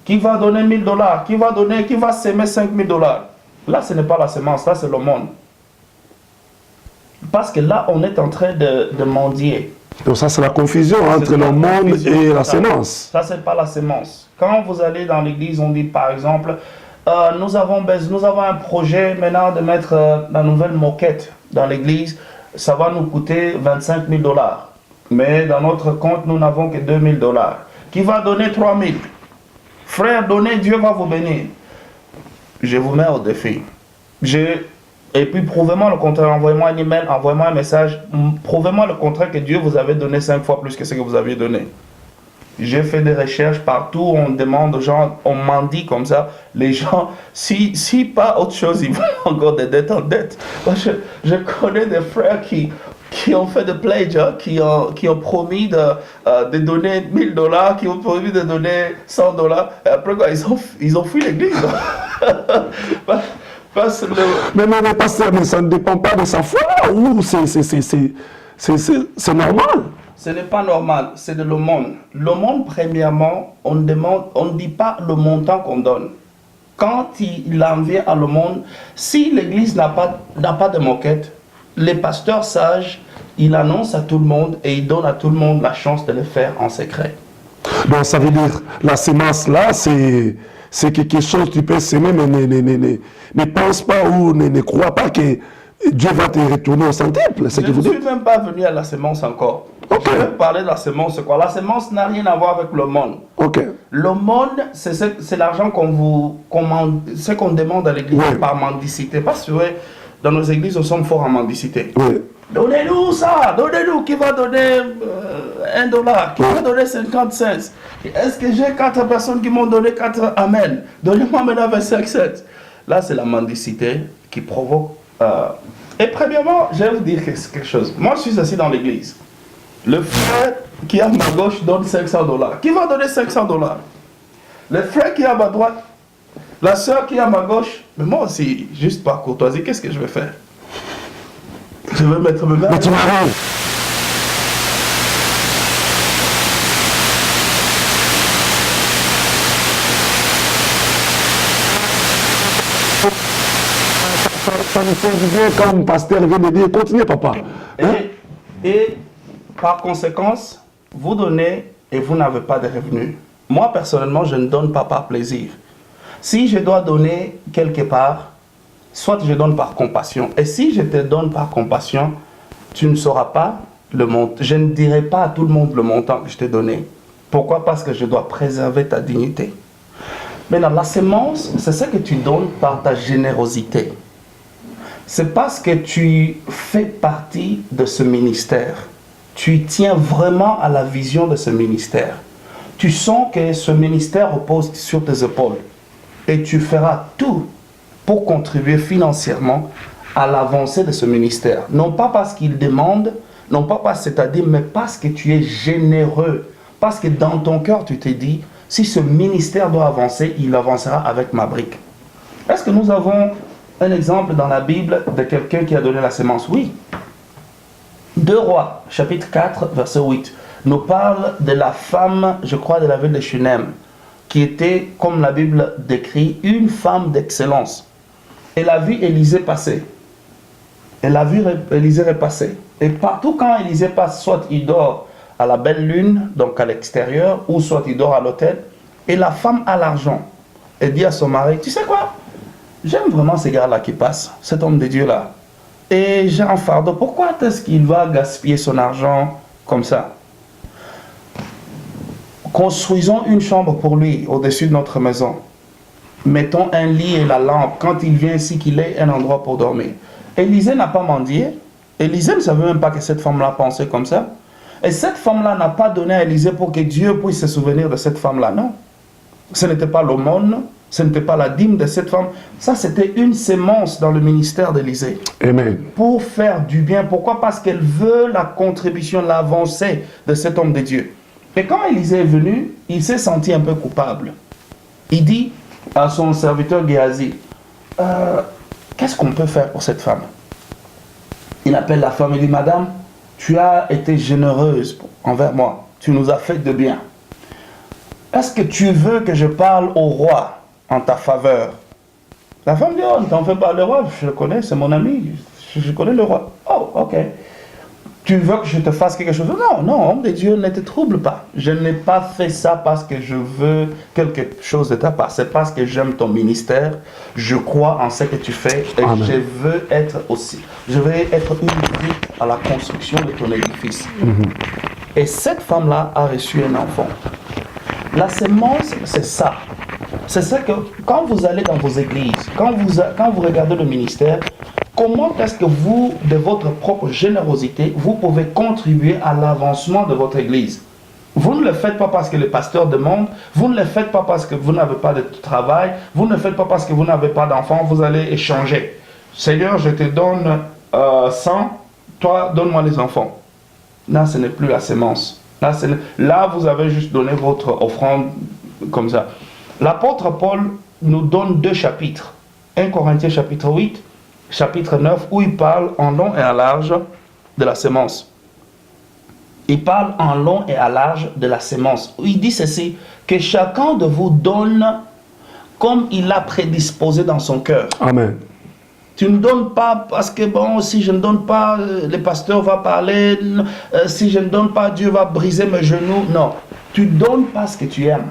Qui va donner $1,000? Qui va s'aimer $5,000? Là, ce n'est pas la sémence. Là, c'est le monde. Parce que là, on est en train de mendier. Donc ça, c'est la confusion entre le monde et la sémence. Ça, c'est pas la sémence. Quand vous allez dans l'église, on dit par exemple, nous avons un projet maintenant de mettre la nouvelle moquette dans l'église. Ça va nous coûter $25,000. Mais dans notre compte, nous n'avons que $2,000. Qui va donner $3,000? Frère, donnez, Dieu va vous bénir. Je vous mets au défi. Et puis prouvez-moi le contraire, envoyez-moi un email, envoyez-moi un message, prouvez-moi le contraire que Dieu vous avait donné 5 fois plus que ce que vous aviez donné. J'ai fait des recherches partout, on demande aux gens, on mendie comme ça, les gens, si pas autre chose, ils vont encore de dette en dette. Moi, je connais des frères qui ont fait des pledges, qui ont promis de donner $1,000, qui ont promis de donner $100, et après quoi, ils ont fui l'église. Mais pasteur, mais ça ne dépend pas de sa foi ou c'est normal? Ce n'est pas normal, c'est de le monde. Le monde, premièrement, on ne dit pas le montant qu'on donne. Quand il en vient à le monde, si l'église n'a pas de moquette, les pasteurs sages, ils annoncent à tout le monde et ils donnent à tout le monde la chance de le faire en secret. Donc ça veut dire, la sémence là, c'est quelque chose que tu peux s'aimer, mais ne pense pas ou ne crois pas que Dieu va te retourner au centuple, c'est ce Je que vous ne suis dites. même pas venu à la sémence encore. Ok. Je vais parler de la sémence, c'est quoi? La sémence n'a rien à voir avec l'aumône. Ok. L'aumône, c'est l'argent ce qu'on demande à l'église Oui. par mendicité. Parce que ouais, dans nos églises, nous sommes forts en mendicité. Oui. Donnez-nous ça, donnez-nous, qui va donner $1, qui va donner 50 cents. Est-ce que j'ai 4 personnes qui m'ont donné 4 amen? Donnez-moi maintenant 25 cents. Là, c'est la mendicité qui provoque. Et premièrement, je vais vous dire quelque chose. Moi, je suis assis dans l'église. Le frère qui est à ma gauche donne $500. Qui va donner $500? Le frère qui est à ma droite, la soeur qui est à ma gauche, mais moi aussi, juste par courtoisie, qu'est-ce que je vais faire? Je vais mettre mes mains. Mais tu m'arrives. Ça me fait du bien comme pasteur vient de dire, continuez papa. Hein? Et par conséquence, vous donnez et vous n'avez pas de revenus. Moi, personnellement, je ne donne pas par plaisir. Si je dois donner quelque part, soit je donne par compassion. Et si je te donne par compassion, tu ne sauras pas le montant. Je ne dirai pas à tout le monde le montant que je t'ai donné. Pourquoi? Parce que je dois préserver ta dignité. Maintenant, la sémence, c'est ce que tu donnes par ta générosité. C'est parce que tu fais partie de ce ministère. Tu tiens vraiment à la vision de ce ministère. Tu sens que ce ministère repose sur tes épaules. Et tu feras tout pour contribuer financièrement à l'avancée de ce ministère. Non pas parce qu'il demande, non pas parce c'est-à-dire, mais parce que tu es généreux. Parce que dans ton cœur, tu t'es dit, si ce ministère doit avancer, il avancera avec ma brique. Est-ce que nous avons un exemple dans la Bible de quelqu'un qui a donné la sémence? Oui. 2 Rois, chapitre 4, verset 8, nous parle de la femme, je crois, de la ville de Shunem, qui était, comme la Bible décrit, une femme d'excellence. Elle a vu Élisée passer. Elle a vu Élisée repasser. Et partout quand Élisée passe, soit il dort à la belle lune, donc à l'extérieur, ou soit il dort à l'hôtel, et la femme a l'argent. Elle dit à son mari, tu sais quoi? J'aime vraiment ces gars-là qui passent, cet homme de Dieu-là. Et j'ai un fardeau. Pourquoi est-ce qu'il va gaspiller son argent comme ça? Construisons une chambre pour lui au-dessus de notre maison. Mettons un lit et la lampe. Quand il vient ici, qu'il ait un endroit pour dormir. Élisée n'a pas mendié. Élisée ne savait même pas que cette femme-là pensait comme ça. Et cette femme-là n'a pas donné à Élisée pour que Dieu puisse se souvenir de cette femme-là. Non. Ce n'était pas l'aumône. Ce n'était pas la dîme de cette femme. Ça, c'était une sémence dans le ministère d'Élisée. Amen. Pour faire du bien. Pourquoi? Parce qu'elle veut la contribution, l'avancée de cet homme de Dieu. Et quand Élisée est venu, il s'est senti un peu coupable. Il dit à son serviteur Géasi, qu'est-ce qu'on peut faire pour cette femme? Il appelle la femme et dit, Madame, tu as été généreuse envers moi. Tu nous as fait de bien. Est-ce que tu veux que je parle au roi en ta faveur? La femme dit, oh, ne t'en fais pas, le roi, je le connais, c'est mon ami, je connais le roi. Oh, ok. Tu veux que je te fasse quelque chose? Non, non, homme de Dieu, ne te trouble pas. Je n'ai pas fait ça parce que je veux quelque chose de ta part. C'est parce que j'aime ton ministère. Je crois en ce que tu fais et Amen. je veux être aussi. Je vais être une brique à la construction de ton édifice. Et cette femme-là a reçu un enfant. La sémence, c'est ça. C'est ça que quand vous allez dans vos églises, quand vous regardez le ministère, comment est-ce que vous, de votre propre générosité, vous pouvez contribuer à l'avancement de votre église? Vous ne le faites pas parce que le pasteur demande, vous ne le faites pas parce que vous n'avez pas de travail, vous ne le faites pas parce que vous n'avez pas d'enfants, vous allez échanger. Seigneur, je te donne 100, toi donne-moi les enfants. Là, ce n'est plus la sémence. Là, vous avez juste donné votre offrande comme ça. L'apôtre Paul nous donne 2 chapitres. 1 Corinthiens chapitre 8, chapitre 9, où il parle en long et en large de la sémence. Il parle en long et en large de la sémence. Il dit ceci, que chacun de vous donne comme il l'a prédisposé dans son cœur. Amen. Tu ne donnes pas parce que, bon, si je ne donne pas, le pasteur va parler, si je ne donne pas, Dieu va briser mes genoux. Non, tu donnes parce que tu aimes.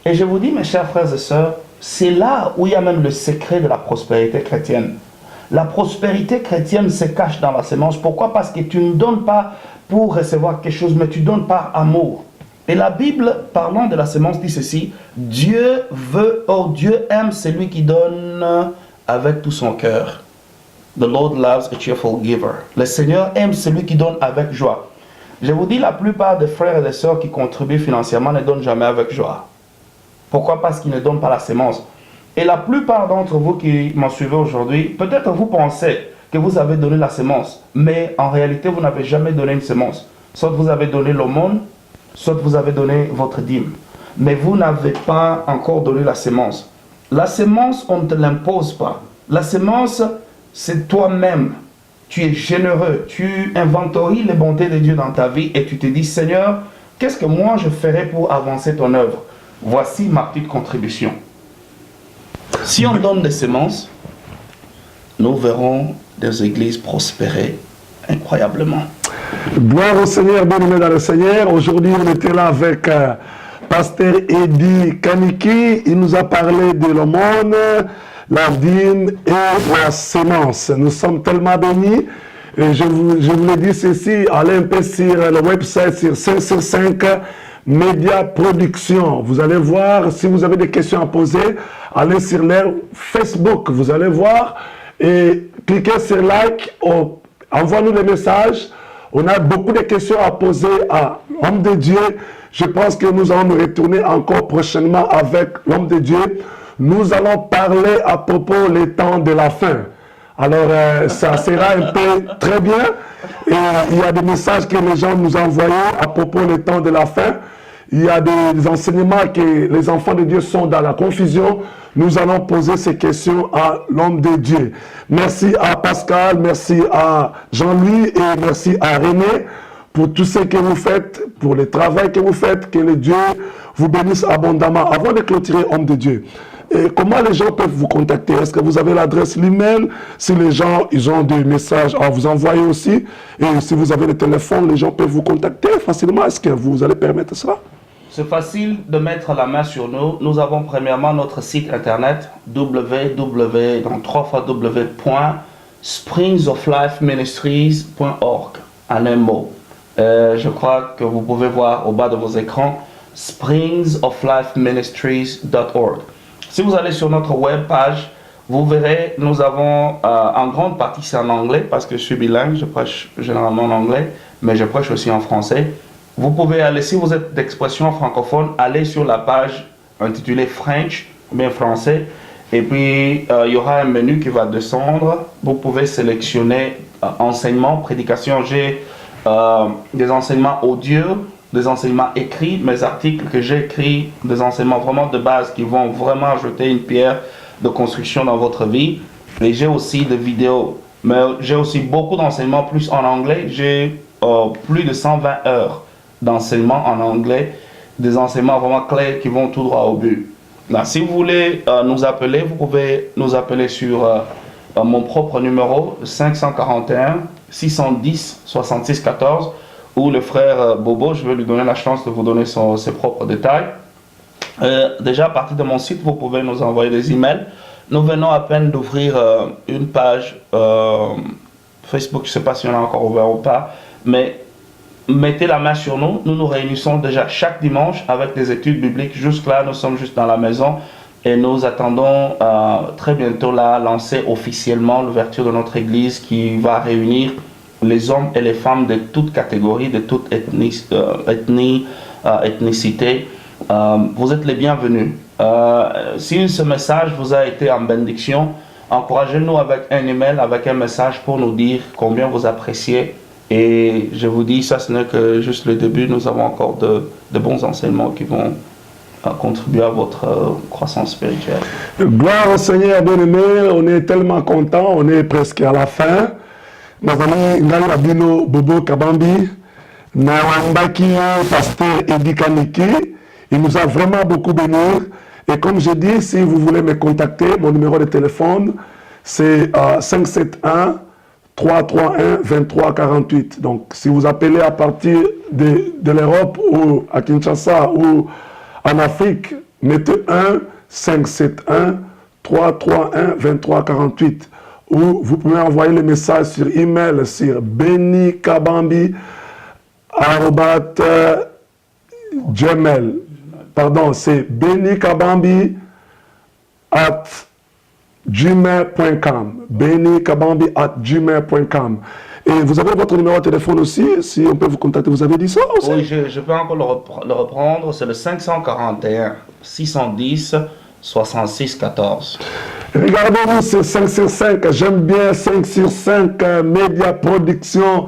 Et je vous dis, mes chers frères et sœurs, c'est là où il y a même le secret de la prospérité chrétienne. La prospérité chrétienne se cache dans la sémence. Pourquoi? Parce que tu ne donnes pas pour recevoir quelque chose, mais tu donnes par amour. Et la Bible, parlant de la sémence, dit ceci: Dieu aime celui qui donne avec tout son cœur. The Lord loves a cheerful giver. Le Seigneur aime celui qui donne avec joie. Je vous dis, la plupart des frères et des sœurs qui contribuent financièrement ne donnent jamais avec joie. Pourquoi? Parce qu'ils ne donnent pas la sémence. Et la plupart d'entre vous qui m'en suivez aujourd'hui, peut-être vous pensez que vous avez donné la sémence, mais en réalité, vous n'avez jamais donné une sémence. Soit vous avez donné l'aumône, soit vous avez donné votre dîme. Mais vous n'avez pas encore donné la sémence. La sémence, on ne te l'impose pas. La sémence, c'est toi-même. Tu es généreux, tu inventories les bontés de Dieu dans ta vie et tu te dis: Seigneur, qu'est-ce que moi je ferai pour avancer ton œuvre? Voici ma petite contribution. Si on donne des semences, nous verrons des églises prospérer incroyablement. Gloire au Seigneur, bien-aimé dans le Seigneur. Aujourd'hui, on était là avec Pasteur Eddie Kaniki. Il nous a parlé de l'aumône, la dîme et la sémence. Nous sommes tellement bénis. Et je vous le dis ceci, allez un peu sur le website, sur 5 sur 5 Média Production. Vous allez voir, si vous avez des questions à poser, allez sur leur Facebook. Vous allez voir et cliquez sur like. Envoie-nous des messages. On a beaucoup de questions à poser à l'homme de Dieu. Je pense que nous allons nous retourner encore prochainement avec l'homme de Dieu. Nous allons parler à propos des temps de la fin. Alors, ça sera un peu très bien. Et il y a des messages que les gens nous envoient à propos des temps de la fin. Il y a des enseignements que les enfants de Dieu sont dans la confusion. Nous allons poser ces questions à l'homme de Dieu. Merci à Pascal, merci à Jean-Louis et merci à René pour tout ce que vous faites, pour le travail que vous faites. Que le Dieu vous bénisse abondamment. Avant de clôturer, homme de Dieu, et comment les gens peuvent vous contacter? Est-ce que vous avez l'adresse, l'email? Si les gens ils ont des messages à vous envoyer aussi, et si vous avez le téléphone, les gens peuvent vous contacter facilement. Est-ce que vous allez permettre cela? C'est facile de mettre la main sur nous. Nous avons premièrement notre site internet www.springsoflifeministries.org en un mot. Je crois que vous pouvez voir au bas de vos écrans springsoflifeministries.org. Si vous allez sur notre web page, vous verrez, nous avons en grande partie c'est en anglais parce que je suis bilingue, je prêche généralement en anglais, mais je prêche aussi en français. Vous pouvez aller, si vous êtes d'expression francophone, aller sur la page intitulée French, ou bien français, et puis il y aura un menu qui va descendre. Vous pouvez sélectionner enseignement, prédication. J'ai des enseignements audio, des enseignements écrits, mes articles que j'ai écrits, des enseignements vraiment de base qui vont vraiment ajouter une pierre de construction dans votre vie. Et j'ai aussi des vidéos, mais j'ai aussi beaucoup d'enseignements plus en anglais. J'ai plus de 120 heures d'enseignement en anglais, des enseignements vraiment clairs qui vont tout droit au but. Là, si vous voulez nous appeler, vous pouvez nous appeler sur mon propre numéro 541 610 66 14 ou le frère Bobo. Je vais lui donner la chance de vous donner ses propres détails. Déjà à partir de mon site, vous pouvez nous envoyer des emails. Nous venons à peine d'ouvrir une page Facebook, je ne sais pas si on a encore ouvert ou pas, mais mettez la main sur nous. Nous nous réunissons déjà chaque dimanche avec des études bibliques. Jusque-là, nous sommes juste dans la maison et nous attendons très bientôt là lancer officiellement l'ouverture de notre église qui va réunir les hommes et les femmes de toutes catégories, de toute ethnicité. Vous êtes les bienvenus. Si ce message vous a été en bénédiction, encouragez-nous avec un email, avec un message pour nous dire combien vous appréciez. Et je vous dis, ça ce n'est que juste le début. Nous avons encore de bons enseignements qui vont contribuer à votre croissance spirituelle. Gloire au Seigneur, bien-aimé. On est tellement contents, on est presque à la fin. Bobo Kabambi, Pasteur Eddie Kaniki, il nous a vraiment beaucoup béni. Et comme je dis, si vous voulez me contacter, mon numéro de téléphone, c'est 571 331 2348. Donc, si vous appelez à partir de l'Europe ou à Kinshasa ou en Afrique, mettez 1 571 331 2348. ou vous pouvez envoyer le message sur email sur benikabambi@gmail. Pardon, c'est benikabambi@gmail.com. benikabambi@gmail.com. Et vous avez votre numéro de téléphone aussi, si on peut vous contacter. Vous avez dit ça aussi? Oui, je peux encore le reprendre. C'est le 541 610 66 14. Regardez-vous, c'est 5 sur 5. J'aime bien 5 sur 5 média production.